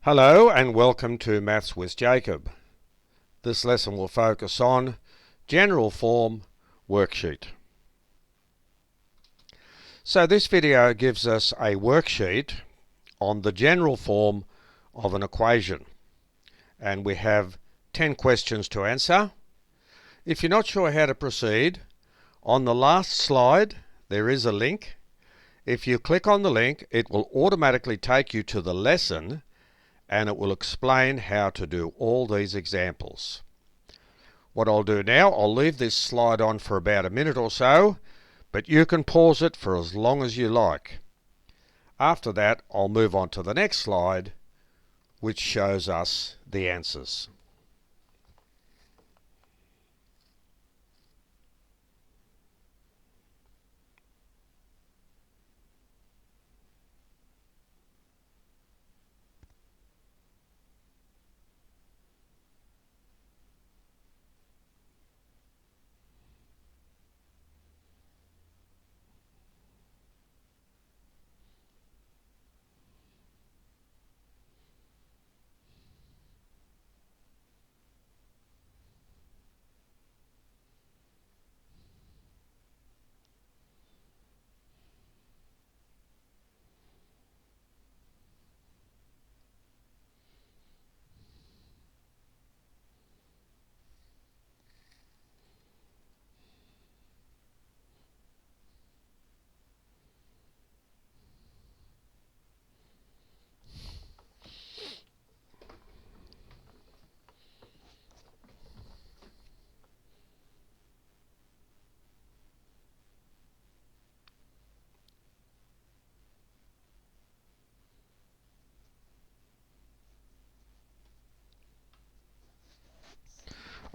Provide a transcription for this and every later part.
Hello and welcome to Maths with Jacob. This lesson will focus on general form worksheet. So this video gives us a worksheet on the general form of an equation, and we have 10 questions to answer. If you're not sure how to proceed, on the last slide there is a link. If you click on the link, it will automatically take you to the lesson and it will explain how to do all these examples. What I'll do now, I'll leave this slide on for about a minute or so, but you can pause it for as long as you like. After that, I'll move on to the next slide, which shows us the answers.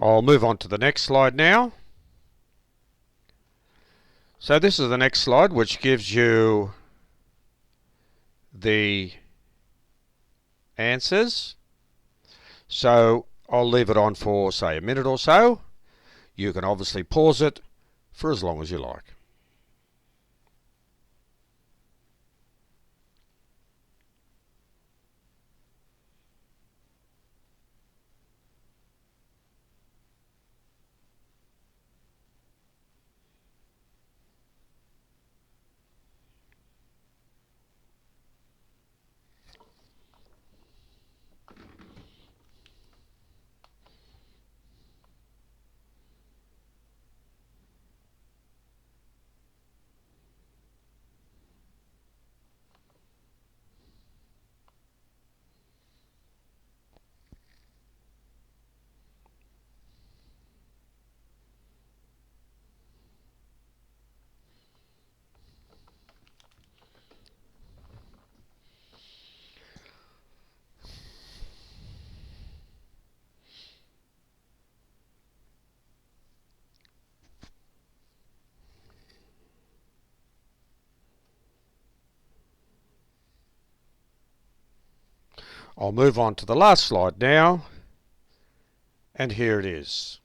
I'll move on to the next slide now. So this is the next slide, which gives you the answers. So I'll leave it on for, say, a minute or so. You can obviously pause it for as long as you like. I'll move on to the last slide now, and here it is.